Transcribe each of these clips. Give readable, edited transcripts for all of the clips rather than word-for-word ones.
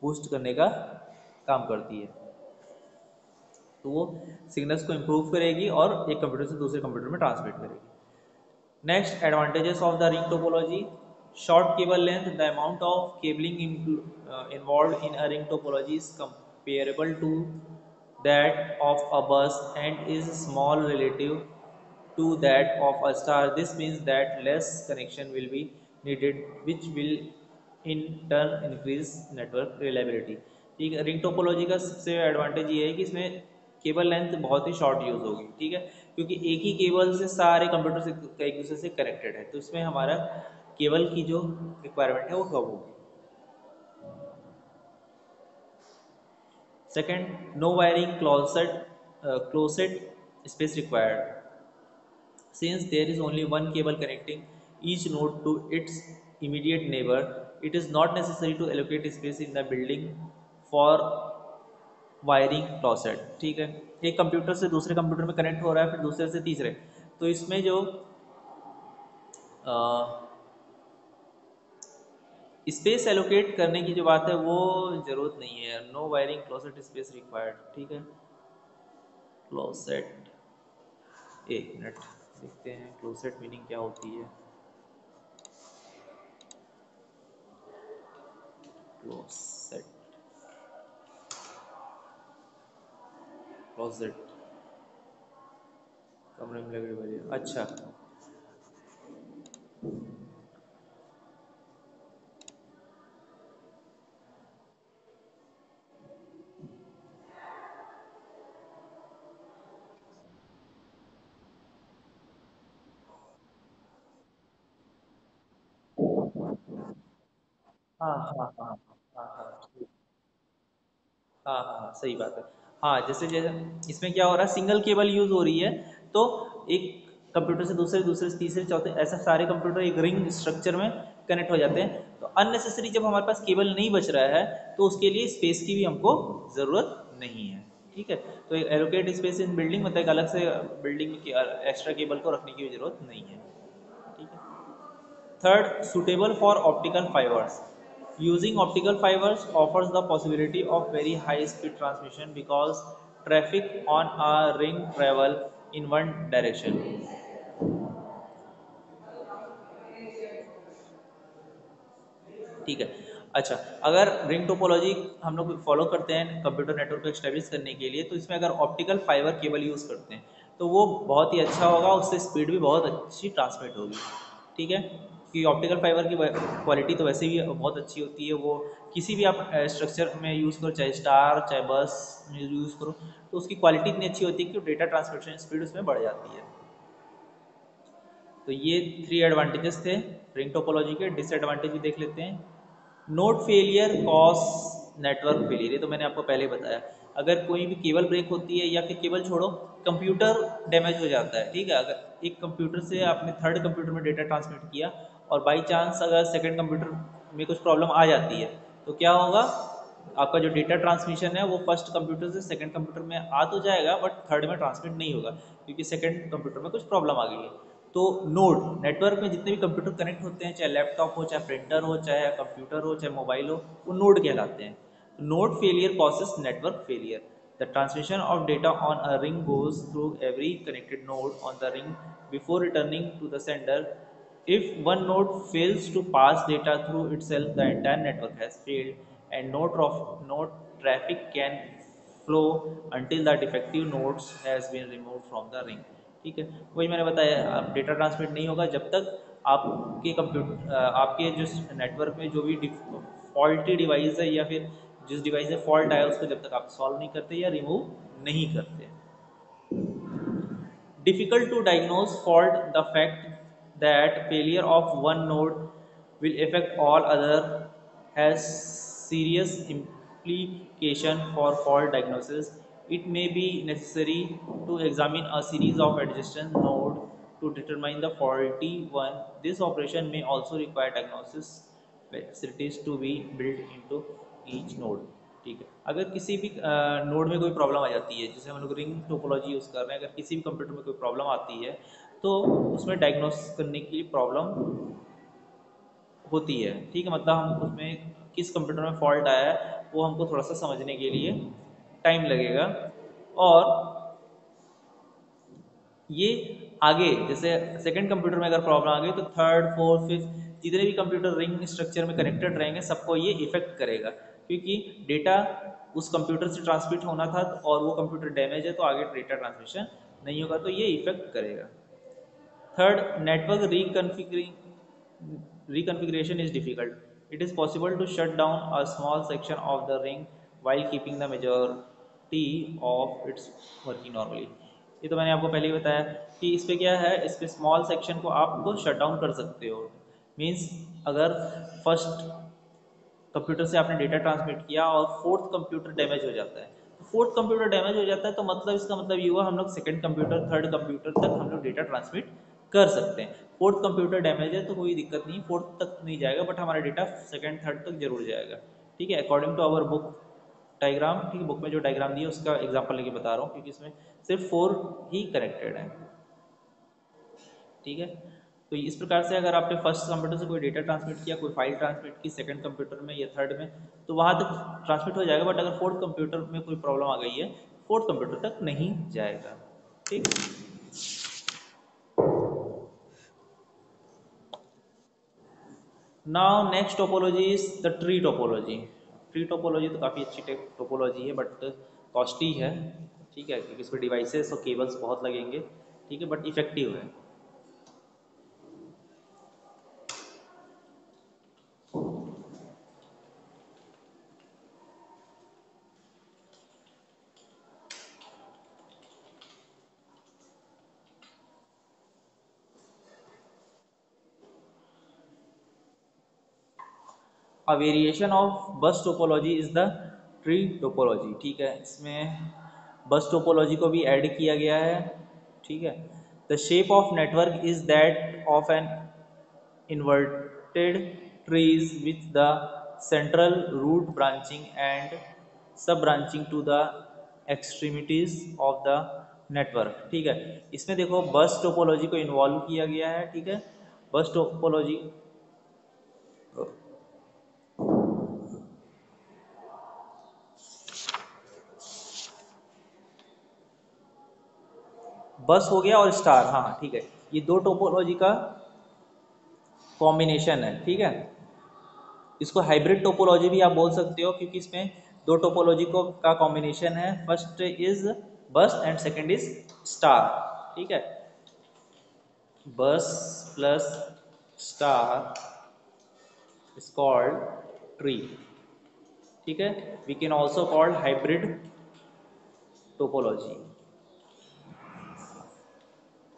Boost करने का काम करती है। तो वो सिग्नल्स को इम्प्रूव करेगी और एक कंप्यूटर से दूसरे कंप्यूटर में ट्रांसमिट करेगी। Next, advantages of the ring topology: short cable length. The amount of cabling involved in a ring topology is comparable to that of a bus and is small relative to that of a star. This means that less connection will be needed, which will in turn increase network reliability. ठीक है, ring topology का सबसे advantage ये है कि इसमें cable length बहुत ही short use होगी। ठीक है, क्योंकि एक ही केबल से सारे कंप्यूटर से एक दूसरे से कनेक्टेड है, तो इसमें हमारा केबल की जो रिक्वायरमेंट है वो कम होगी। Second, no wiring closet space required. Since there is only one cable connecting each node to its immediate neighbor, it is not necessary to allocate space in the building for wiring closet. ठीक है, एक computer से दूसरे computer में connect हो रहा है, फिर दूसरे से तीसरे, तो इसमें जो स्पेस एलोकेट करने की जो बात है वो जरूरत नहीं है। No wiring closet space required. ठीक है, क्लॉसेट, एक मिनट देखते हैं क्लोसेट मीनिंग क्या होती है। क्लोसेट, क्लोसेट कमरे में लगे हुए, अच्छा। हाँ हाँ हाँ हाँ हाँ हाँ हाँ हाँ, सही बात है। हाँ, जैसे जैसे इसमें क्या हो रहा है, सिंगल केबल यूज हो रही है, तो एक कंप्यूटर से दूसरे, दूसरे से तीसरे, चौथे, ऐसा सारे कंप्यूटर एक रिंग स्ट्रक्चर में कनेक्ट हो जाते हैं। तो अननेसेसरी जब हमारे पास केबल नहीं बच रहा है, तो उसके लिए स्पेस की भी हमको ज़रूरत नहीं है। ठीक है, तो एलोकेट स्पेस इन बिल्डिंग मतलब एक अलग से बिल्डिंग में एक्स्ट्रा केबल को रखने की भी जरूरत नहीं है। ठीक है। Third, suitable for optical fibers. Using optical fibers offers the possibility of very high speed transmission because traffic on a ring travel in one direction. ठीक है, अच्छा, अगर रिंग टोपोलॉजी हम लोग फॉलो करते हैं कंप्यूटर नेटवर्क को एस्टेब्लिश करने के लिए, तो इसमें अगर ऑप्टिकल फाइबर केबल यूज़ करते हैं तो वो बहुत ही अच्छा होगा, उससे स्पीड भी बहुत अच्छी ट्रांसमिट होगी। ठीक है, कि ऑप्टिकल फाइबर की क्वालिटी तो वैसे भी बहुत अच्छी होती है, वो किसी भी आप स्ट्रक्चर में यूज़ करो, चाहे स्टार चाहे बस में यूज़ करो, तो उसकी क्वालिटी इतनी अच्छी होती है कि डेटा ट्रांसमिशन स्पीड उसमें बढ़ जाती है। तो ये 3 एडवांटेजेस थे रिंग टोपोलॉजी के। डिसएडवांटेज भी देख लेते हैं। Node failure cause network failure, ये तो मैंने आपको पहले बताया। अगर कोई भी केबल ब्रेक होती है, या फिर केबल छोड़ो, कंप्यूटर डैमेज हो जाता है। ठीक है, अगर एक कंप्यूटर से आपने थर्ड कंप्यूटर में डेटा ट्रांसमिट किया और बाई चांस अगर सेकंड कंप्यूटर में कुछ प्रॉब्लम आ जाती है, तो क्या होगा, आपका जो डेटा ट्रांसमिशन है वो फर्स्ट कंप्यूटर से सेकंड कंप्यूटर में आ तो जाएगा, बट थर्ड में ट्रांसमिट नहीं होगा, क्योंकि सेकंड कंप्यूटर में कुछ प्रॉब्लम आ गई है। तो नोड नेटवर्क में जितने भी कंप्यूटर कनेक्ट होते हैं, चाहे लैपटॉप हो, चाहे प्रिंटर हो, चाहे कंप्यूटर हो, चाहे मोबाइल हो, वो नोड कहलाते हैं। Node failure causes network failure. The transmission of data on a ring goes through every connected node on the ring before returning to the sender. If one node fails to pass data through itself, the entire network has failed, and no traffic can flow until the defective nodes has been removed from the ring. ठीक है, वही मैंने बताया, आप data transmit नहीं होगा जब तक आपके कंप्यूटर, आपके जो नेटवर्क में जो भी फॉल्टी डिवाइस है, या फिर जिस डिवाइस में फॉल्ट आया उसको जब तक आप सॉल्व नहीं करते या रिमूव नहीं करते। Difficult to diagnose fault. The fact that failure of one node will affect all other has serious implication for fault diagnosis. It may be necessary to examine a series of adjacent nodes to determine the faulty one. This operation may also require diagnosis facilities to be built into each node. ठीक है, अगर किसी भी node में कोई problem आ जाती है, जैसे हम लोग रिंग टोपोलॉजी यूज़ कर रहे हैं, अगर किसी भी कंप्यूटर में कोई प्रॉब्लम आती है, तो उसमें डायग्नोस करने के लिए प्रॉब्लम होती है। ठीक है, मतलब हम उसमें किस कंप्यूटर में फॉल्ट आया है वो हमको थोड़ा सा समझने के लिए टाइम लगेगा। और ये आगे जैसे सेकंड कंप्यूटर में अगर प्रॉब्लम आ गई तो थर्ड फोर्थ फिफ्थ जितने भी कंप्यूटर रिंग स्ट्रक्चर में कनेक्टेड रहेंगे सबको ये इफेक्ट करेगा, क्योंकि डेटा उस कंप्यूटर से ट्रांसमिट होना था और वो कंप्यूटर डैमेज है तो आगे डेटा ट्रांसमिशन नहीं होगा, तो ये इफेक्ट करेगा। Third, network reconfiguration is difficult. It is possible to shut down a small section of the ring while keeping the majority of its working normally. ये तो मैंने आपको पहले ही बताया कि इस पे क्या है, इस पे स्मॉल सेक्शन को आपको शट डाउन कर सकते हो। मीन्स अगर फर्स्ट कंप्यूटर से आपने डेटा ट्रांसमिट किया और फोर्थ कंप्यूटर डैमेज हो जाता है, तो फोर्थ कंप्यूटर डैमेज हो जाता है तो मतलब इसका मतलब ये हुआ हम लोग सेकंड कंप्यूटर थर्ड कंप्यूटर तक हम लोग डेटा ट्रांसमिट कर सकते हैं। फोर्थ कंप्यूटर डैमेज है तो कोई दिक्कत नहीं, फोर्थ तक नहीं जाएगा बट हमारा डेटा सेकंड थर्ड तक जरूर जाएगा। ठीक है, according to our book diagram, ठीक है, बुक में जो डायग्राम दिया उसका एग्जाम्पल लेके बता रहा हूँ क्योंकि इसमें सिर्फ 4 ही कनेक्टेड है। ठीक है, तो इस प्रकार से अगर आपने फर्स्ट कंप्यूटर से कोई डेटा ट्रांसमिट किया, कोई फाइल ट्रांसमिट की सेकंड कंप्यूटर में या थर्ड में, तो वहाँ तक ट्रांसमिट हो जाएगा, बट अगर फोर्थ कंप्यूटर में कोई प्रॉब्लम आ गई है फोर्थ कंप्यूटर तक नहीं जाएगा। ठीक, now next topology is the tree topology. Tree topology तो काफ़ी अच्छी टोपोलॉजी है बट कॉस्टली है। ठीक है, क्योंकि इसमें डिवाइसेस और केबल्स बहुत लगेंगे। ठीक है, बट इफेक्टिव है। A variation of bus topology is the tree topology। ठीक है, इसमें बस टोपोलॉजी को भी ऐड किया गया है। ठीक है, the shape of network is that of an inverted trees with the central root branching and sub branching to the extremities of the network। ठीक है, इसमें देखो बस टोपोलॉजी को इन्वॉल्व किया गया है। ठीक है, बस टोपोलॉजी बस हो गया और स्टार, हाँ ठीक है, ये दो टोपोलॉजी का कॉम्बिनेशन है। ठीक है, इसको हाइब्रिड टोपोलॉजी भी आप बोल सकते हो क्योंकि इसमें दो टोपोलॉजी को का कॉम्बिनेशन है। First is bus and second is star. ठीक है, bus plus star is called tree. ठीक है, we can also called hybrid topology.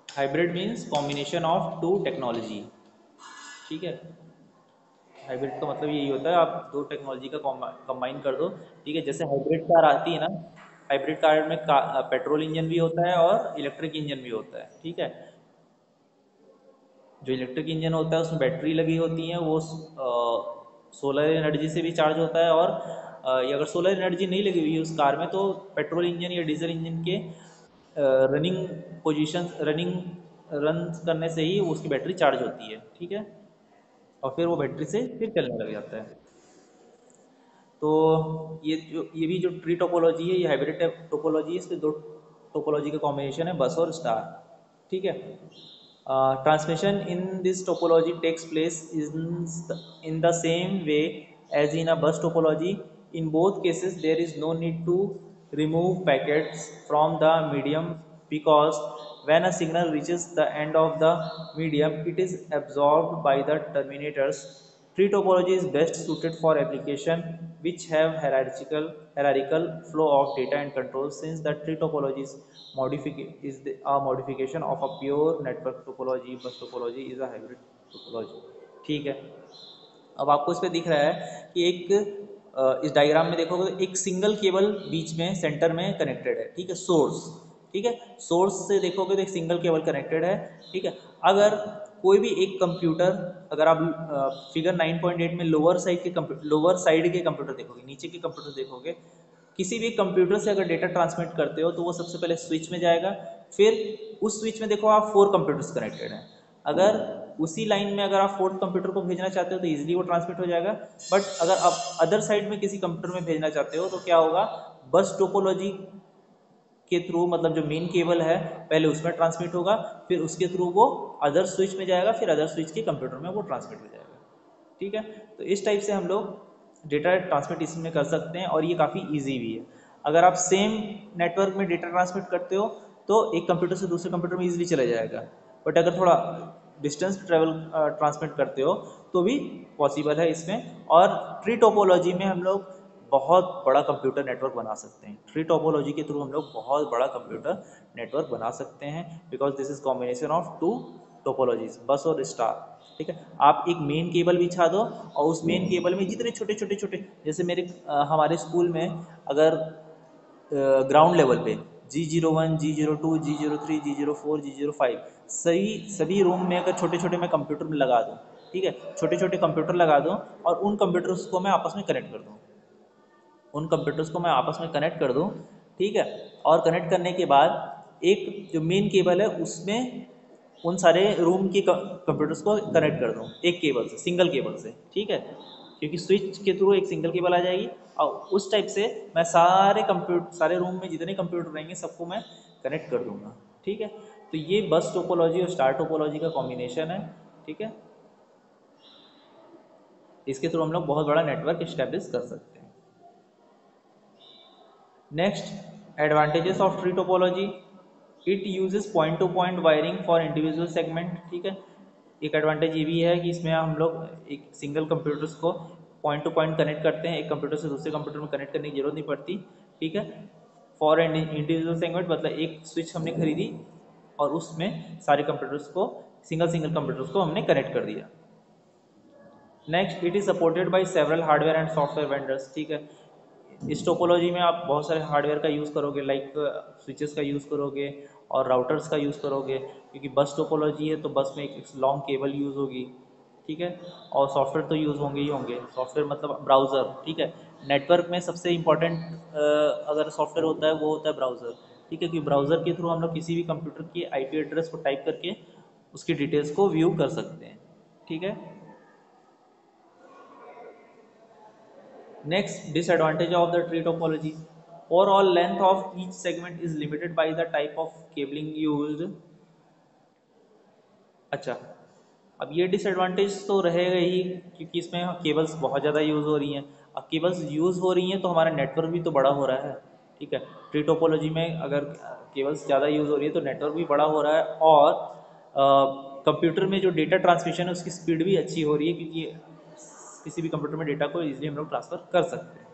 Hybrid means combination of two technology. ठीक है, हाइब्रिड का मतलब यही होता है आप दो टेक्नोलॉजी का कंबाइन कर दो। ठीक है, जैसे हाइब्रिड कार आती है ना, हाइब्रिड कार में पेट्रोल इंजन भी होता है और इलेक्ट्रिक इंजन भी होता है। ठीक है, जो इलेक्ट्रिक इंजन होता है उसमें बैटरी लगी होती है, वो सोलर एनर्जी से भी चार्ज होता है, और ये अगर सोलर एनर्जी नहीं लगी हुई है उस कार में तो पेट्रोल इंजन या डीजल इंजन के रनिंग पोजीशन रन करने से ही उसकी बैटरी चार्ज होती है। ठीक है, और फिर वो बैटरी से फिर चलने लग जाता है। तो ये भी जो ट्री टोपोलॉजी है ये हाइब्रिड टोपोलॉजी है। इसके दो टोपोलॉजी का कॉम्बिनेशन है, बस और स्टार। ठीक है, transmission in this topology takes place in the same way as in a bus topology. In both cases there is no need to remove packets from the medium because when a signal reaches the end of the medium it is absorbed by the terminators. Tree topology is best suited for application which have hierarchical flow of data and control, since the tree topology is a modification of a pure network topology. Bus topology is a hybrid topology। ठीक है, अब आपको इस पे दिख रहा है कि इस डायग्राम में देखोगे तो एक सिंगल केबल बीच में सेंटर में कनेक्टेड है। ठीक है, सोर्स। ठीक है, सोर्स से देखोगे तो एक सिंगल केबल कनेक्टेड है। ठीक है, अगर कोई भी एक कंप्यूटर, अगर आप फिगर 9.8 में लोअर साइड के कंप्यूटर देखोगे, नीचे के कंप्यूटर देखोगे, किसी भी कंप्यूटर से अगर डेटा ट्रांसमिट करते हो तो वो सबसे पहले स्विच में जाएगा, फिर उस स्विच में देखो आप 4 कंप्यूटर्स कनेक्टेड हैं। अगर उसी लाइन में अगर आप फोर्थ कंप्यूटर को भेजना चाहते हो तो इजीली वो ट्रांसमिट हो जाएगा। बट अगर आप अदर साइड में किसी कंप्यूटर में भेजना चाहते हो तो क्या होगा, बस टोपोलॉजी के थ्रू, मतलब जो मेन केबल है पहले उसमें ट्रांसमिट होगा, फिर उसके थ्रू वो अदर स्विच में जाएगा, फिर अदर स्विच के कंप्यूटर में वो ट्रांसमिट हो जाएगा। ठीक है, तो इस टाइप से हम लोग डेटा ट्रांसमिट में कर सकते हैं और ये काफ़ी ईजी भी है। अगर आप सेम नेटवर्क में डेटा ट्रांसमिट करते हो तो एक कंप्यूटर से दूसरे कंप्यूटर में ईजिली चला जाएगा, बट अगर थोड़ा डिस्टेंस ट्रेवल ट्रांसमिट करते हो तो भी पॉसिबल है इसमें। और ट्री टोपोलॉजी में हम लोग बहुत बड़ा कंप्यूटर नेटवर्क बना सकते हैं। ट्री टोपोलॉजी के थ्रू हम लोग बहुत बड़ा कंप्यूटर नेटवर्क बना सकते हैं, because this is combination of two topologies, bus और स्टार। ठीक है, आप एक मेन केबल बिछा दो और उस मेन केबल में जितने छोटे छोटे छोटे, जैसे हमारे स्कूल में अगर ग्राउंड लेवल पे G01, G02, G03, G04, G05 सभी रूम में अगर छोटे छोटे मैं कंप्यूटर में लगा दूँ, ठीक है, छोटे छोटे कंप्यूटर लगा दूँ और उन कंप्यूटर्स को मैं आपस में कनेक्ट कर दूँ, उन कंप्यूटर्स को मैं आपस में कनेक्ट कर दूँ, ठीक है, और कनेक्ट करने के बाद एक जो मेन केबल है उसमें उन सारे रूम के कंप्यूटर्स को कनेक्ट कर दूँ एक केबल से, सिंगल केबल से। ठीक है, क्योंकि स्विच के थ्रू एक सिंगल केबल आ जाएगी और उस टाइप से मैं सारे रूम में जितने कंप्यूटर रहेंगे सबको मैं कनेक्ट कर दूंगा। ठीक है, तो ये बस टोपोलॉजी और स्टार टोपोलॉजी का कॉम्बिनेशन है। ठीक है, इसके थ्रू हम लोग बहुत बड़ा नेटवर्क इस्टेब्लिश कर सकते हैं। Next, advantages of tree topology, it uses point two point wiring for individual segment. ठीक है, एक एडवांटेज ये भी है कि इसमें हम लोग एक सिंगल कंप्यूटर्स को पॉइंट टू पॉइंट कनेक्ट करते हैं, एक कंप्यूटर से दूसरे कंप्यूटर में कनेक्ट करने की जरूरत नहीं पड़ती। ठीक है, फॉर एन इंडिविजुअल सेगमेंट मतलब एक स्विच हमने खरीदी और उसमें सारे कंप्यूटर्स को, सिंगल सिंगल कंप्यूटर्स को हमने कनेक्ट कर दिया। Next, it is supported by several hardware and software vendors. ठीक है, इस टोपोलॉजी में आप बहुत सारे हार्डवेयर का यूज़ करोगे, लाइक स्विचेस का यूज़ करोगे और राउटर्स का यूज़ करोगे, क्योंकि बस टोपोलॉजी है तो बस में एक लॉन्ग केबल यूज़ होगी। ठीक है, और सॉफ्टवेयर तो यूज़ होंगे ही होंगे, सॉफ्टवेयर मतलब ब्राउज़र। ठीक है, नेटवर्क में सबसे इम्पॉर्टेंट अगर सॉफ्टवेयर होता है वो होता है ब्राउज़र। ठीक है, क्योंकि ब्राउज़र के थ्रू हम लोग किसी भी कंप्यूटर की IP एड्रेस को टाइप करके उसकी डिटेल्स को व्यू कर सकते हैं। ठीक है, next, disadvantage of the tree topology, overall length of each segment is limited by the type of cabling used। अच्छा, अब ये डिसएडवांटेज तो रहेगा ही, क्योंकि इसमें केबल्स बहुत ज़्यादा यूज़ हो रही हैं। अब केबल्स यूज़ हो रही हैं तो हमारा नेटवर्क भी तो बड़ा हो रहा है। ठीक है, ट्री टोपोलॉजी में अगर केबल्स ज़्यादा यूज़ हो रही है तो नेटवर्क भी बड़ा हो रहा है और कंप्यूटर में जो डेटा ट्रांसमिशन है उसकी स्पीड भी अच्छी हो रही है, क्योंकि किसी भी कंप्यूटर में डेटा को इजीली हम लोग ट्रांसफ़र कर सकते हैं।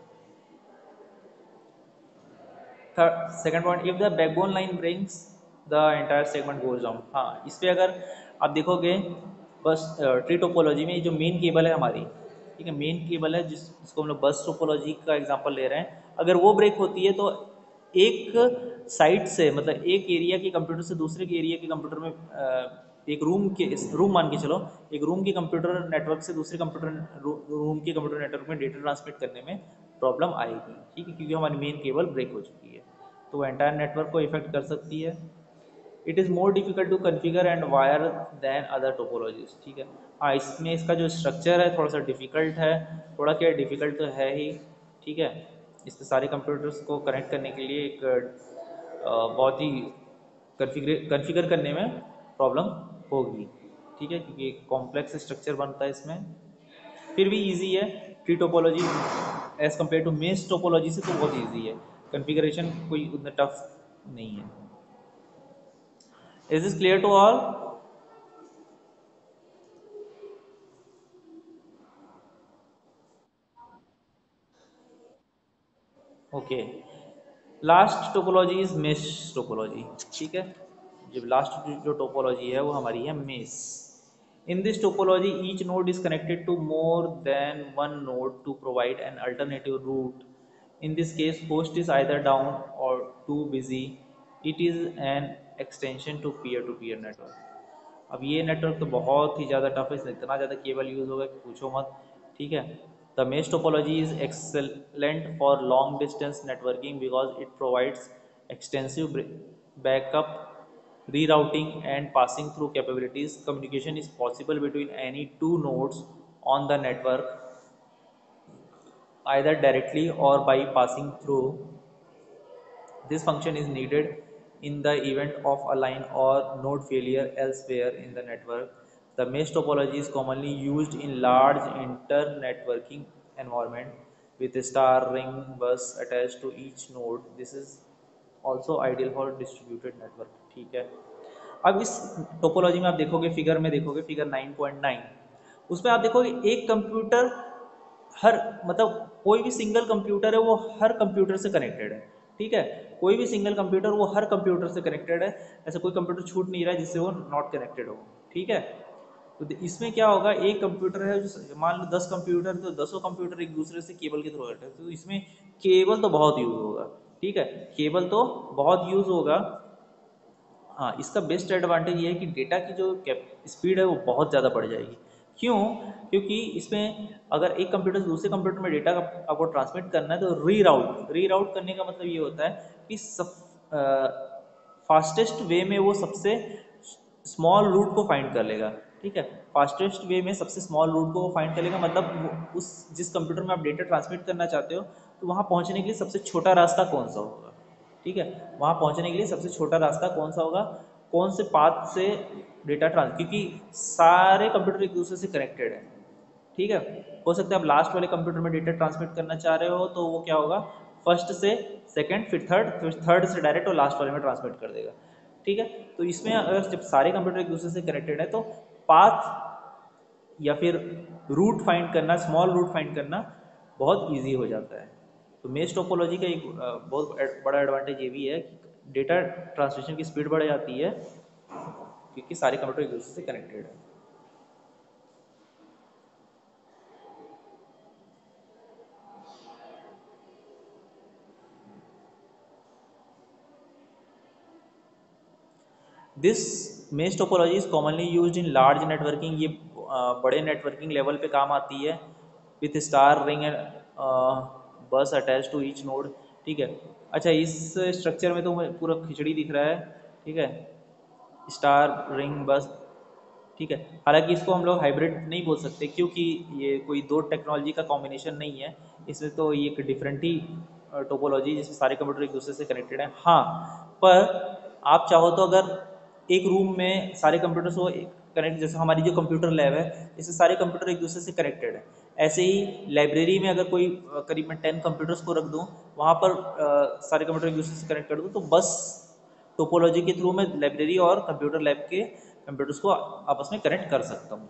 Second point, if the backbone line breaks the entire segment goes down. हाँ, इस पे अगर आप देखोगे, बस ट्री टोपोलॉजी में जो मेन केबल है हमारी, ठीक है, मेन केबल है जिसको हम लोग बस टोपोलॉजी का एग्जांपल ले रहे हैं, अगर वो ब्रेक होती है तो एक साइड से, मतलब एक एरिया के कंप्यूटर से दूसरे के एरिया के कंप्यूटर में एक रूम मान के चलो, एक रूम के कंप्यूटर नेटवर्क से दूसरे रूम के कंप्यूटर नेटवर्क में डेटा ट्रांसमिट करने में प्रॉब्लम आएगी। ठीक है, क्योंकि हमारी मेन केबल ब्रेक हो चुकी है, तो वो एंटायर नेटवर्क को इफेक्ट कर सकती है। It is more difficult to configure and wire than other topologies. ठीक है, हाँ, इसमें इसका जो स्ट्रक्चर है थोड़ा सा डिफिकल्ट है, थोड़ा क्या डिफिकल्ट तो है ही। ठीक है, इसमें सारे कंप्यूटर्स को कनेक्ट करने के लिए एक बहुत ही कन्फिगर करने में प्रॉब्लम होगी। ठीक है, क्योंकि एक कॉम्प्लेक्स स्ट्रक्चर बनता है इसमें, फिर भी इजी है। Tree topology as compare to mesh topology से तो बहुत इजी है, कन्फिगरेशन कोई उतना टफ नहीं है। Is this clear to all? Okay, last topology is mesh topology. ठीक है, जब लास्ट जो टोपोलॉजी है वो हमारी है mesh. In this topology each node is connected to more than one node to provide an alternative route. In this case host is either down or too busy, it is an extension to peer network. अब ये network तो बहुत ही ज़्यादा tough है, इसमें इतना ज़्यादा cable use होगा कि पूछो मत। ठीक है, the mesh topology is excellent for long distance networking because it provides extensive backup rerouting and passing through capabilities. Communication is possible between any two nodes on the network, either directly or by passing through. This function is needed in the event of a line or node failure elsewhere in the network. The mesh topology is commonly used in large inter-networking environment with a star ring bus attached to each node. This is also ideal for distributed network. ठीक है, अब इस topology में आप देखोगे, figure में देखोगे, figure 9.9, उसमें आप देखोगे एक कंप्यूटर हर मतलब कोई भी सिंगल कंप्यूटर है वो हर कंप्यूटर से कनेक्टेड है। ठीक है, कोई भी सिंगल कंप्यूटर वो हर कंप्यूटर से कनेक्टेड है, ऐसा कोई कंप्यूटर छूट नहीं रहा है जिससे वो नॉट कनेक्टेड हो। ठीक है, तो इसमें क्या होगा, एक कंप्यूटर है जो मान लो 10 कंप्यूटर, तो 10 कंप्यूटर एक दूसरे से केबल के थ्रू कनेक्ट है, तो इसमें केबल तो बहुत यूज होगा। ठीक है, केबल तो बहुत यूज होगा। हाँ, इसका बेस्ट एडवांटेज ये है कि डेटा की जो स्पीड है वो बहुत ज़्यादा बढ़ जाएगी। क्यों? क्योंकि इसमें अगर एक कंप्यूटर से दूसरे कंप्यूटर में डेटा आपको ट्रांसमिट करना है तो रीराउट करने का मतलब ये होता है कि फास्टेस्ट वे में वो सबसे स्मॉल रूट को फाइंड कर लेगा। ठीक है, फास्टेस्ट वे में सबसे स्मॉल रूट को वो फाइंड कर लेगा, मतलब उस जिस कंप्यूटर में आप डेटा ट्रांसमिट करना चाहते हो तो वहाँ पहुँचने के लिए सबसे छोटा रास्ता कौन सा होगा। ठीक है, वहाँ पहुँचने के लिए सबसे छोटा रास्ता कौन सा होगा, कौन से पाथ से डेटा क्योंकि सारे कंप्यूटर एक दूसरे से कनेक्टेड है। ठीक है, हो सकता है आप लास्ट वाले कंप्यूटर में डेटा ट्रांसमिट करना चाह रहे हो तो वो क्या होगा, फर्स्ट से सेकंड, फिर थर्ड, फिर थर्ड से डायरेक्ट और लास्ट वाले में ट्रांसमिट कर देगा। ठीक है, तो इसमें अगर जब सारे कंप्यूटर एक दूसरे से कनेक्टेड है तो पाथ या फिर रूट फाइंड करना, स्मॉल रूट फाइंड करना बहुत ईजी हो जाता है। तो मेश टोपोलॉजी का एक बहुत बड़ा एडवांटेज ये भी है कि डेटा ट्रांसमिशन की स्पीड बढ़ जाती है क्योंकि सारे कंप्यूटर एक दूसरे से कनेक्टेड है। This mesh topology is commonly used in large networking. ये बड़े नेटवर्किंग लेवल पे काम आती है। विथ स्टार रिंग एंड बस अटैच टू ईच नोड। ठीक है, अच्छा इस स्ट्रक्चर में तो पूरा खिचड़ी दिख रहा है। ठीक है, स्टार रिंग बस। ठीक है, हालांकि इसको हम लोग हाइब्रिड नहीं बोल सकते क्योंकि ये कोई दो टेक्नोलॉजी का कॉम्बिनेशन नहीं है, इसमें तो ये एक डिफरेंट ही टोपोलॉजी जिसमें सारे कंप्यूटर एक दूसरे से कनेक्टेड हैं। हाँ, पर आप चाहो तो अगर एक रूम में सारे कंप्यूटर्स को कनेक्ट, जैसे हमारी जो कंप्यूटर लैब है इससे सारे कंप्यूटर एक दूसरे से कनेक्टेड है, ऐसे ही लाइब्रेरी में अगर कोई करीब मैं 10 कंप्यूटर्स को रख दूँ, वहाँ पर सारे कंप्यूटर एक दूसरे से कनेक्ट कर दूँ, तो बस टोपोलॉजी के थ्रू मैं लाइब्रेरी और कंप्यूटर लैब के कंप्यूटर्स को आपस में कनेक्ट कर सकता हूँ।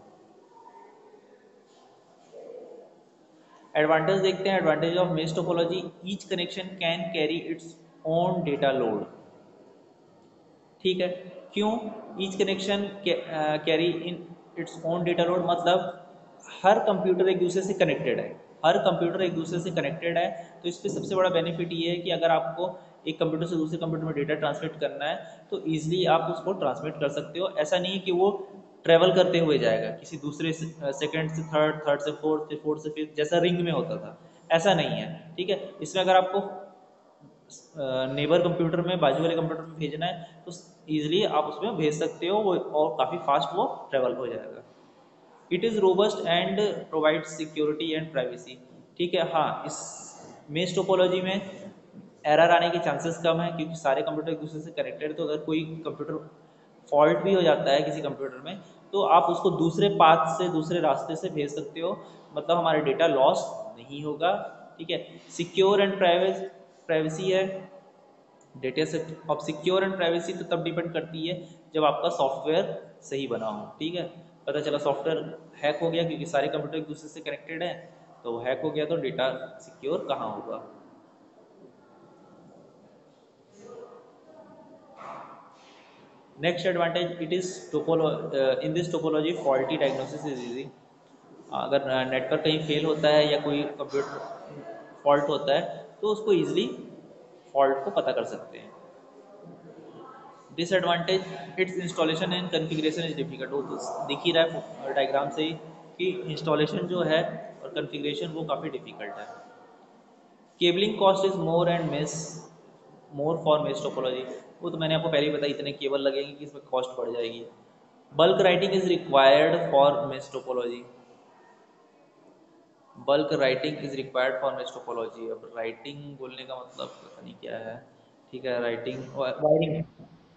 एडवांटेज देखते हैं, advantage of mesh topology, each connection can carry its own data load. ठीक है, क्यों each connection carry in its own data load, मतलब हर कंप्यूटर एक दूसरे से कनेक्टेड है, हर कंप्यूटर एक दूसरे से कनेक्टेड है। तो इस पर सबसे बड़ा बेनिफिट ये है कि अगर आपको एक कंप्यूटर से दूसरे कंप्यूटर में डेटा ट्रांसमिट करना है तो ईजिली आप उसको ट्रांसमिट कर सकते हो। ऐसा नहीं है कि वो ट्रेवल करते हुए जाएगा किसी दूसरे सेकंड से थर्ड, थर्ड से फोर्थ से फिफ्थ, जैसा रिंग में होता था, ऐसा नहीं है। ठीक है, इसमें अगर आपको नेबर कंप्यूटर में, बाजू वाले कंप्यूटर में भेजना है तो ईजिली आप उसमें भेज सकते हो वो, और काफ़ी फास्ट वो ट्रेवल हो जाएगा। It is robust and provide security and privacy. ठीक है, हाँ, इस मेश टोपोलॉजी में एरर आने के चांसेस कम है क्योंकि सारे कंप्यूटर एक दूसरे से कनेक्टेड। तो अगर कोई कंप्यूटर फॉल्ट भी हो जाता है किसी कंप्यूटर में तो आप उसको दूसरे पाथ से, दूसरे रास्ते से भेज सकते हो, मतलब हमारा डेटा लॉस नहीं होगा। ठीक है, सिक्योर एंड प्राइवेसी है डेटा से। अब सिक्योर एंड प्राइवेसी तो तब डिपेंड करती है जब आपका सॉफ्टवेयर सही बना हो। ठीक है, पता चला सॉफ्टवेयर हैक हो गया क्योंकि सारे कंप्यूटर एक दूसरे से कनेक्टेड हैं, तो हैक हो गया तो डेटा सिक्योर कहाँ होगा। Next advantage, it is in this topology faulty diagnosis is easy. अगर नेटवर्क कहीं फेल होता है या कोई कंप्यूटर फॉल्ट होता है तो उसको ईजिली फॉल्ट को पता कर सकते हैं। Disadvantage, it's installation and configuration is difficult. वो तो दिख ही रहा है डायग्राम से ही कि इंस्टॉलेशन जो है और कन्फिग्रेशन वो काफ़ी डिफिकल्ट है। Cabling cost is more and mess more for mesh topology. वो तो मैंने आपको पहले ही बताया, इतने केबल लगेंगे कि इसमें कॉस्ट बढ़ जाएगी। Bulk writing is required for mesh topology. Bulk writing is required for mesh topology. अब राइटिंग बोलने का मतलब पता नहीं क्या है। ठीक है, writing wiring,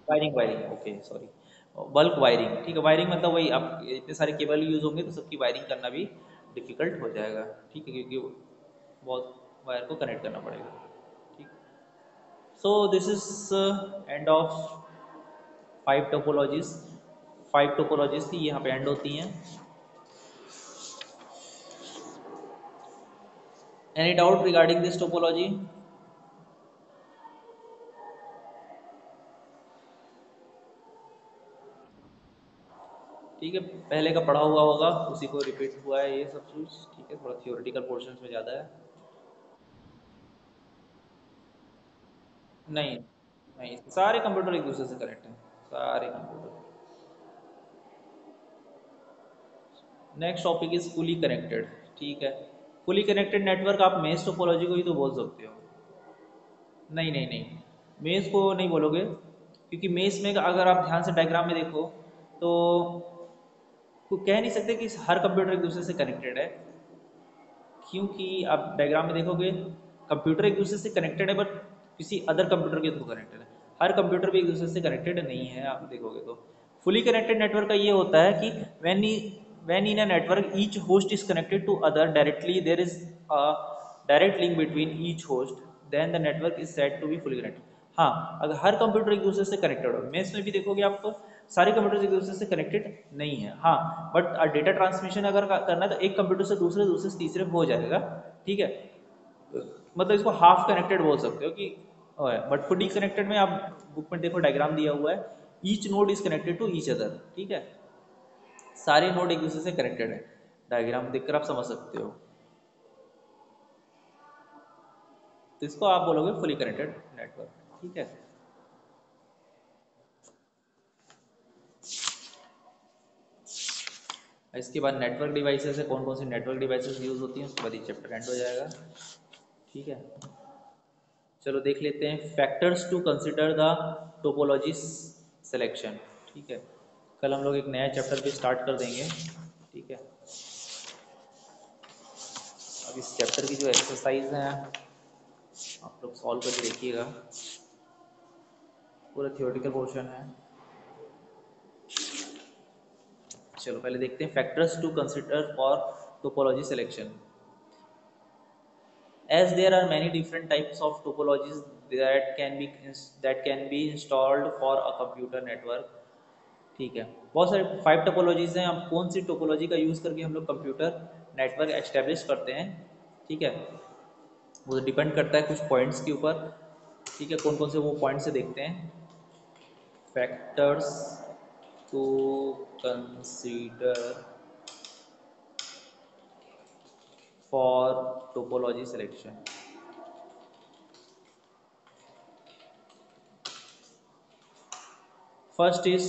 wiring wiring, okay sorry. Bulk wiring, ठीक है, वायरिंग मतलब वही, आप इतने सारे केबल यूज होंगे तो सबकी वायरिंग करना भी डिफिकल्ट हो जाएगा। ठीक है, क्योंकि बहुत वायर को कनेक्ट करना पड़ेगा। ठीक, so this is end of 5 topologies. 5 topologies थी, यहाँ पे एंड होती हैं। Any doubt regarding this topology? ठीक है, पहले का पढ़ा हुआ होगा, उसी को रिपीट हुआ है ये सब चीज़। ठीक है, थोड़ा थियोरेटिकल पोर्शन में ज़्यादा है। नहीं, नहीं, सारे कंप्यूटर एक दूसरे से कनेक्ट हैं, सारे computer. Next topic is fully connected. ठीक है, फुली कनेक्टेड नेटवर्क आप मेश टोपोलॉजी को ही तो बोल सकते हो। नहीं नहीं नहीं, मेज को नहीं बोलोगे, क्योंकि मेज में अगर आप ध्यान से डायग्राम में देखो तो कह नहीं सकते कि हर कंप्यूटर एक दूसरे से कनेक्टेड है। क्योंकि आप डायग्राम में देखोगे, कंप्यूटर एक दूसरे से कनेक्टेड है, बट किसी अदर कंप्यूटर के थ्रू कनेक्टेड है। हर कंप्यूटर भी एक दूसरे से कनेक्टेड नहीं है, आप देखोगे तो। फुली कनेक्टेड नेटवर्क का ये होता है कि when in a network each host is connected to other directly, there is a direct link between each host, then the network is said to be fully connected। हाँ, अगर हर computer एक दूसरे से कनेक्टेड हो, मेष में भी देखोगे आप, सारे कंप्यूटर एक दूसरे से कनेक्टेड नहीं है। हाँ, बट डेटा ट्रांसमिशन अगर करना है तो एक कंप्यूटर से दूसरे, दूसरे से तीसरे हो जाएगा। ठीक है, मतलब इसको हाफ कनेक्टेड बोल सकते हो कि, बट फुली कनेक्टेड में आप बुक में देखो डायग्राम दिया हुआ है, each node is connected to each other. ठीक है, सारे नोड एक दूसरे से कनेक्टेड है, डायग्राम देखकर आप समझ सकते हो। तो इसको आप बोलोगे फुली कनेक्टेड नेटवर्क। ठीक है, इसके बाद नेटवर्क डिवाइसेस है, कौन कौन सी नेटवर्क डिवाइसेस यूज होती हैं, उसके बाद ये चैप्टर एंड हो जाएगा। ठीक है, चलो देख लेते हैं factors to consider the topology selection. ठीक है, कल हम लोग एक नया चैप्टर भी स्टार्ट कर देंगे। ठीक है, अब इस चैप्टर की जो एक्सरसाइज हैं आप लोग सॉल्व करके देखिएगा, पूरा थियोरेटिकल पोर्शन है। चलो पहले देखते हैं factors to consider for topology selection. As there are many different types of topologies that can be installed for a computer network। ठीक है, बहुत सारे 5 टोपोलॉजीज हैं। अब कौन सी टोपोलॉजी का यूज़ करके हम लोग कंप्यूटर नेटवर्क एस्टेब्लिश करते हैं, ठीक है, वो डिपेंड करता है कुछ पॉइंट्स के ऊपर। ठीक है, कौन कौन से वो पॉइंट्स से देखते हैं। Factors to consider for topology selection. First is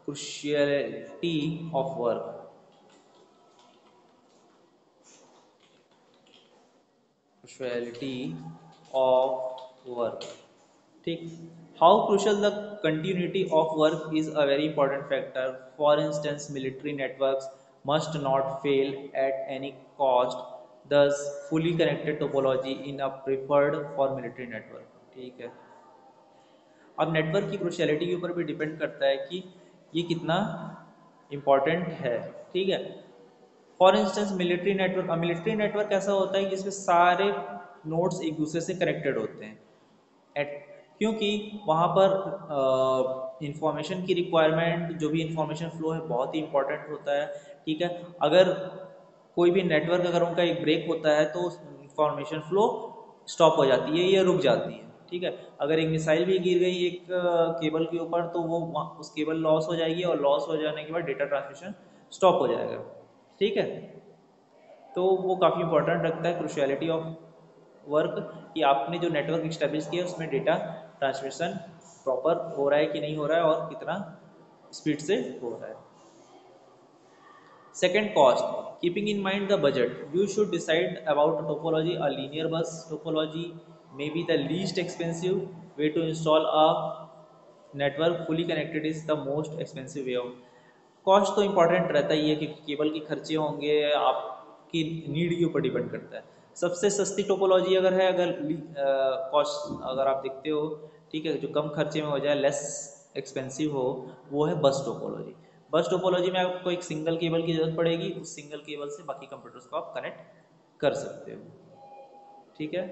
cruciality of work। cruciality of work, ठीक। How crucial the continuity of work is a very important factor. For instance military networks must not fail at any cost, thus fully connected topology in a preferred for military network. ठीक है, अब network की क्रूशियलिटी के ऊपर भी depend करता है कि ये कितना इम्पॉर्टेंट है। ठीक है, for instance military network, military network ऐसा होता है जिसमें सारे नोड्स एक दूसरे से कनेक्टेड होते हैं। एट क्योंकि वहाँ पर इंफॉर्मेशन की रिक्वायरमेंट, जो भी इंफॉर्मेशन फ्लो है बहुत ही इंपॉर्टेंट होता है। ठीक है, अगर कोई भी नेटवर्क अगर उनका एक ब्रेक होता है तो इंफॉर्मेशन फ्लो स्टॉप हो जाती है या रुक जाती है। ठीक है, अगर एक मिसाइल भी गिर गई एक केबल के ऊपर तो वो उस केबल लॉस हो जाएगी, और लॉस हो जाने के बाद डेटा ट्रांसमिशन स्टॉप हो जाएगा। ठीक है, तो वो काफ़ी इंपॉर्टेंट रखता है क्रूशियलिटी ऑफ वर्क, कि आपने जो नेटवर्क इस्टेब्लिश किया उसमें डेटा ट्रांसमिशन प्रॉपर हो रहा है कि नहीं हो रहा है, और कितना स्पीड से हो रहा है। Second, cost. Keeping in mind the budget, you should decide about topology. A linear bus topology may be the least expensive, way to install a network fully connected is the most expensive way of. Cost तो important रहता ही है क्योंकि cable के खर्चे होंगे, आपकी need के ऊपर डिपेंड करता है। सबसे सस्ती टोपोलॉजी अगर है, अगर कॉस्ट अगर आप देखते हो, ठीक है, जो कम खर्चे में हो जाए, लेस एक्सपेंसिव हो, वो है बस टोपोलॉजी। बस टोपोलॉजी में आपको एक सिंगल केबल की जरूरत पड़ेगी, उस सिंगल केबल से बाकी कंप्यूटर्स को आप कनेक्ट कर सकते हो। ठीक है।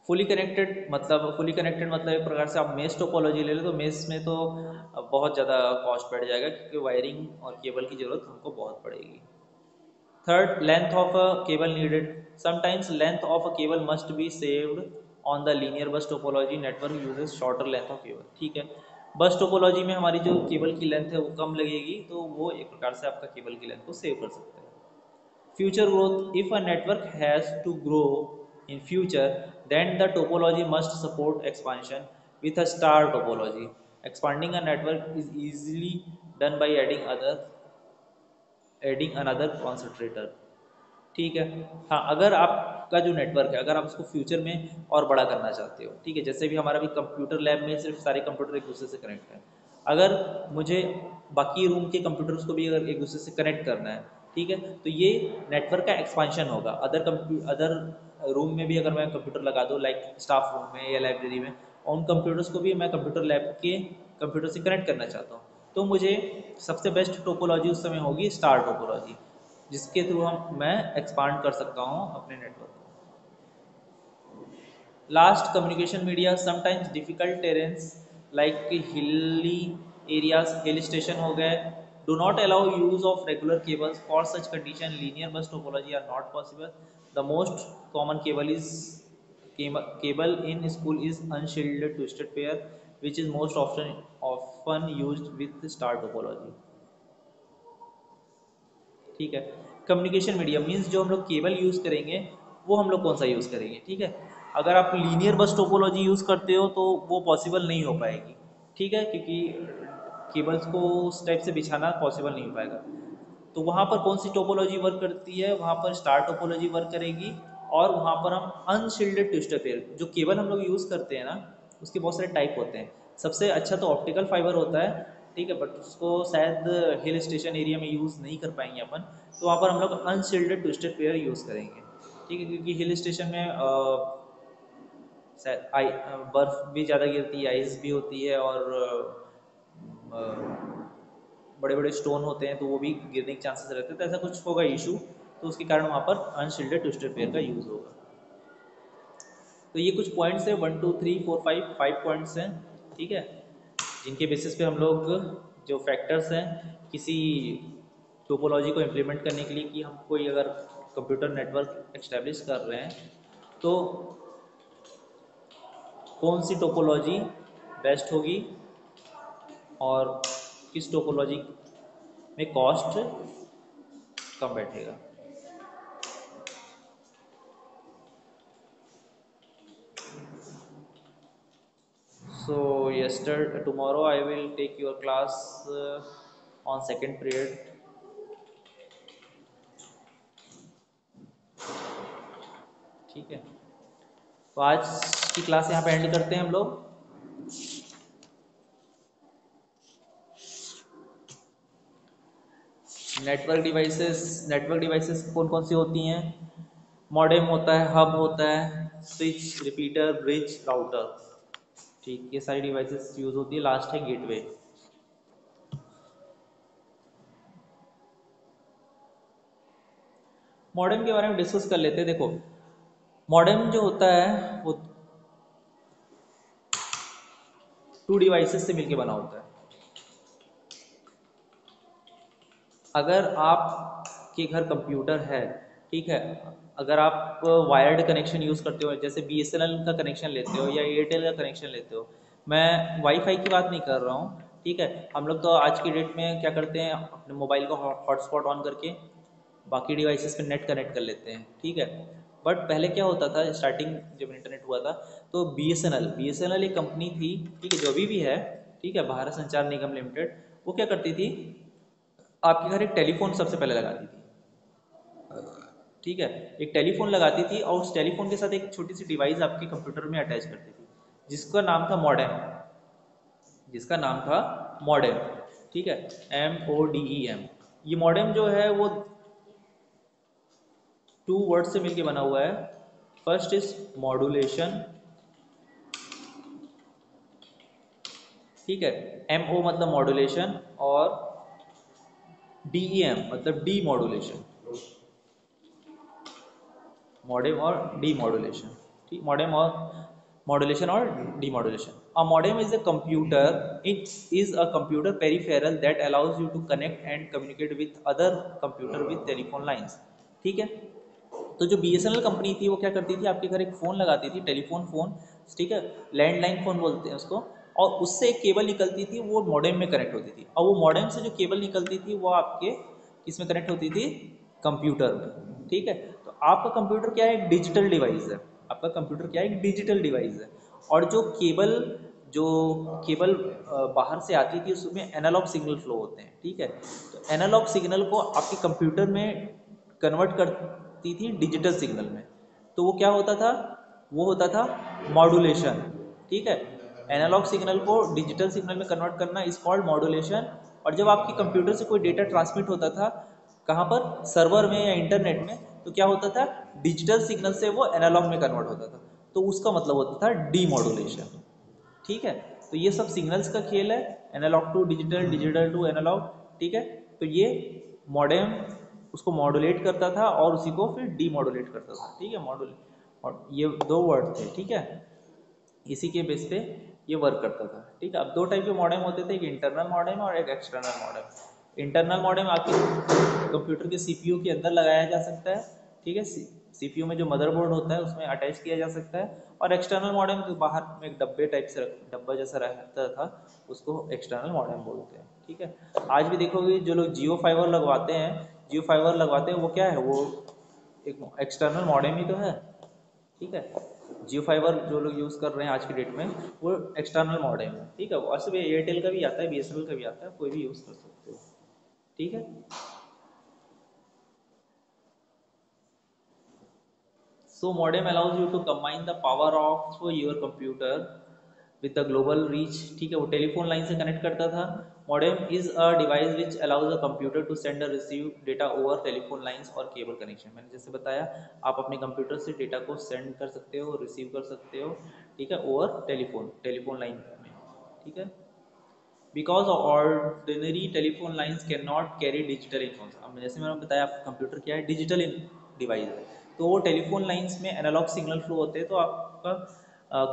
फुली कनेक्टेड मतलब एक प्रकार से आप मेश टोपोलॉजी ले लो, तो मेश में तो बहुत ज़्यादा कॉस्ट बढ़ जाएगा क्योंकि वायरिंग और केबल की ज़रूरत हमको बहुत पड़ेगी। Third, length of a cable needed. Sometimes length of a cable must be saved on the linear bus topology network uses shorter length of cable. ठीक है, बस टोपोलॉजी में हमारी जो केबल की लेंथ है वो कम लगेगी, तो वो एक प्रकार से आपका केबल की लेंथ को सेव कर सकते हैं। Future growth: if a network has to grow in future, then the topology must support expansion with a star topology. Expanding a network is easily done by adding another concentrator. ठीक है। हाँ, अगर आपका जो network है, अगर आप उसको फ्यूचर में और बड़ा करना चाहते हो, ठीक है, जैसे भी हमारा भी कंप्यूटर लैब में सिर्फ सारे कंप्यूटर एक दूसरे से कनेक्ट हैं, अगर मुझे बाकी रूम के कंप्यूटर्स को भी अगर एक दूसरे से कनेक्ट करना है, ठीक है, तो ये नेटवर्क का एक्सपांशन होगा। अदर रूम में भी अगर मैं कंप्यूटर लगा दूँ, लाइक स्टाफ रूम में या लाइब्रेरी में, उन कंप्यूटर्स को भी मैं कंप्यूटर लैब के कंप्यूटर से कनेक्ट करना चाहता हूँ, तो मुझे सबसे बेस्ट टोपोलॉजी उस समय होगी स्टार टोपोलॉजी, जिसके थ्रू मैं एक्सपांड कर सकता हूँ अपने नेटवर्क को। Last, communication media. Sometimes difficult terrains like hilly areas, hill station हो गए, do not allow use of regular cables. For such condition linear bus topology are not possible. The most common cable in school is unshielded twisted pair, which is most often used with star topology। ठीक है। Communication medium means जो हम लोग cable use करेंगे वो हम लोग कौन सा यूज़ करेंगे। ठीक है, अगर आप लीनियर बस टोपोलॉजी यूज़ करते हो तो वो पॉसिबल नहीं हो पाएगी। ठीक है, क्योंकि केबल्स को उस टाइप से बिछाना पॉसिबल नहीं हो पाएगा। तो वहाँ पर कौन सी टोपोलॉजी वर्क करती है, वहाँ पर स्टार टोपोलॉजी वर्क करेगी। और वहाँ पर हम अनशील्डेड ट्विस्टर पेयर, जो केबल हम लोग यूज़ करते हैं ना, उसके बहुत सारे टाइप होते हैं। सबसे अच्छा तो ऑप्टिकल फाइबर होता है, ठीक है, बट उसको शायद हिल स्टेशन एरिया में यूज़ नहीं कर पाएंगे अपन, तो वहाँ पर हम लोग अनशील्डेड ट्विस्टेड पेयर यूज़ करेंगे। ठीक है, क्योंकि हिल स्टेशन में शायद बर्फ़ भी ज़्यादा गिरती है, आइस भी होती है, और बड़े बड़े स्टोन होते हैं, तो वो भी गिरने के चांसेस रहते हैं, तो ऐसा कुछ होगा इशू, तो उसके कारण वहाँ पर अनशील्डेड ट्विस्टेड पेयर का यूज़ होगा। तो ये कुछ पॉइंट्स है, 1 2 3 4 5 पॉइंट्स हैं। ठीक है, जिनके बेसिस पे हम लोग जो फैक्टर्स हैं किसी टोपोलॉजी को इम्प्लीमेंट करने के लिए, कि हम कोई अगर कंप्यूटर नेटवर्क एस्टेब्लिश कर रहे हैं, तो कौन सी टोपोलॉजी बेस्ट होगी और किस टोपोलॉजी में कॉस्ट कम बैठेगा। So tomorrow I will take your class on second period। ठीक है, तो आज की क्लास यहाँ पे एंड करते हैं हम लोग। नेटवर्क डिवाइसेस कौन कौन सी होती हैं? मॉडेम होता है, हब होता है, स्विच, रिपीटर, ब्रिज, राउटर। ठीक, ये सारी डिवाइसेस यूज होती है। लास्ट है गेटवे। मॉडेम के बारे में डिस्कस कर लेते हैं। देखो, मॉडेम जो होता है वो टू डिवाइसेस से मिलके बना होता है। अगर आपके घर कंप्यूटर है, ठीक है, अगर आप वायर्ड कनेक्शन यूज़ करते हो, जैसे बीएसएनएल का कनेक्शन लेते हो या एयरटेल का कनेक्शन लेते हो, मैं वाईफाई की बात नहीं कर रहा हूँ। ठीक है, हम लोग तो आज की डेट में क्या करते हैं, अपने मोबाइल को हॉटस्पॉट ऑन करके बाकी डिवाइसेस पे नेट कनेक्ट कर लेते हैं। ठीक है, बट पहले क्या होता था, स्टार्टिंग जब इंटरनेट हुआ था, तो बी एस एन एल एक कंपनी थी, ठीक है, जो अभी भी है, ठीक है, भारत संचार निगम लिमिटेड। वो क्या करती थी, आपके घर एक टेलीफोन सबसे पहले लगाती थी। ठीक है, एक टेलीफोन लगाती थी और उस टेलीफोन के साथ एक छोटी सी डिवाइस आपके कंप्यूटर में अटैच करती थी जिसका नाम था मॉडेम, जिसका नाम था मॉडेम। ठीक है, MODEM। ये मॉडेम जो है वो 2 वर्ड से मिलके बना हुआ है। फर्स्ट इज मॉड्यूलेशन, ठीक है, MO मतलब मॉड्यूलेशन और DEM मतलब डी मॉड्यूलेशन, मॉडेम और डी मॉड्यूलेशन। ठीक, मॉडेम और मॉड्यूलेशन और demodulation. A modem is a computer, it is a computer peripheral that allows you to connect and communicate with other computer with telephone lines. ठीक है, तो जो BSNL company थी वो क्या करती थी, आपके घर एक फ़ोन लगाती थी, टेलीफोन फ़ोन, ठीक है, लैंडलाइन फ़ोन बोलते हैं उसको, और उससे एक केबल निकलती थी, वो मॉडेम में कनेक्ट होती थी, और वो मॉडेम से जो केबल निकलती थी वो आपके किस में कनेक्ट होती थी, कंप्यूटर में। ठीक है, तो आपका कंप्यूटर क्या है, एक डिजिटल डिवाइस है, आपका कंप्यूटर क्या है, एक डिजिटल डिवाइस है, और जो केबल बाहर से आती थी उसमें एनालॉग सिग्नल फ्लो होते हैं। ठीक है, तो एनालॉग सिग्नल को आपके कंप्यूटर में कन्वर्ट करती थी डिजिटल सिग्नल में, तो वो क्या होता था, वो होता था मॉड्यूलेशन। ठीक है, एनालॉग सिग्नल को डिजिटल सिग्नल में कन्वर्ट करना इज कॉल्ड मॉड्यूलेशन। और जब आपके कंप्यूटर से कोई डेटा ट्रांसमिट होता था कहाँ पर, सर्वर में या इंटरनेट में, तो क्या होता था, डिजिटल सिग्नल से वो एनालॉग में कन्वर्ट होता था, तो उसका मतलब होता था डीमॉड्यूलेशन। ठीक है, तो ये सब सिग्नल्स का खेल है, analogue to digital, digital to analogue. ठीक है, तो ये मॉडेम उसको मॉड्यूलेट करता था और उसी को फिर डीमॉड्यूलेट करता था। ठीक है, मॉड्यूल, और ये 2 वर्ड थे। ठीक है, इसी के बेस पे ये वर्क करता था। ठीक है, अब 2 टाइप के मॉडेम होते थे, एक इंटरनल मॉडेम और एक एक्सटर्नल मॉडेम। इंटरनल मॉडेम आपके कंप्यूटर के CPU के अंदर लगाया जा सकता है। ठीक है, CPU में जो मदरबोर्ड होता है उसमें अटैच किया जा सकता है। और एक्सटर्नल मॉडेम जो बाहर में एक डब्बे टाइप से डब्बा जैसा रहता था उसको एक्सटर्नल मॉडेम बोलते हैं। ठीक है, आज भी देखोगे जो लोग जियो फाइबर लगवाते हैं, जियो फाइबर लगवाते हैं, वो क्या है, वो एक एक्सटर्नल मॉडेम ही तो है। ठीक है, जियो फाइबर जो लोग यूज़ कर रहे हैं आज की डेट में वो एक्सटर्नल मॉडेम है। ठीक है, वैसे भी एयरटेल का भी आता है, BSNL का भी आता है, कोई भी यूज़ कर सकते हो। ठीक है, so modem allows you to combine the power of your computer with the global reach। ठीक है, वो टेलीफोन लाइन से कनेक्ट करता था। Modem is a device which allows a computer to send or receive data over telephone lines or cable connection. मैंने जैसे बताया, आप अपने कंप्यूटर से डेटा को सेंड कर सकते हो, रिसीव कर सकते हो, ठीक है, ओवर टेलीफोन लाइन में। ठीक है, because ordinary telephone lines can not carry digital information. अब जैसे मैंने बताया आपका कंप्यूटर क्या है, डिजिटल डिवाइस है, तो वो टेलीफोन लाइन्स में एनालॉग सिग्नल फ्लो होते हैं, तो आपका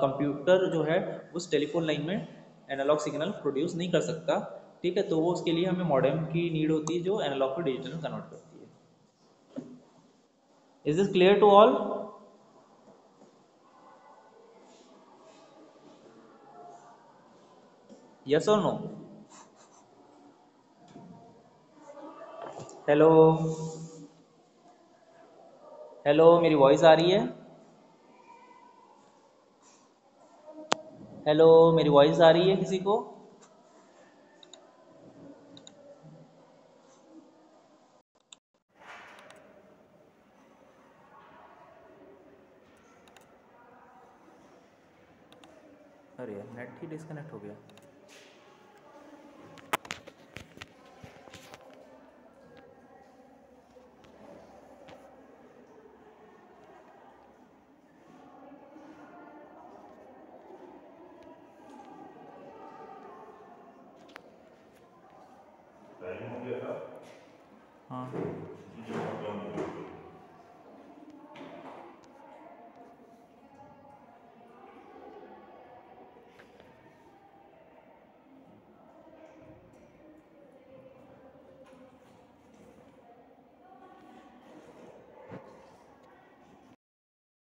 कंप्यूटर जो है उस टेलीफोन लाइन में एनालॉग सिग्नल प्रोड्यूस नहीं कर सकता। ठीक है, तो वो उसके लिए हमें मॉडेम की नीड होती है जो एनालॉग को डिजिटल में कन्वर्ट करती है। Is this clear to all? Yes और नो? हेलो, हेलो, मेरी वॉइस आ रही है? हेलो, मेरी वॉइस आ रही है किसी को? अरे यार, नेट ही डिस्कनेक्ट हो गया।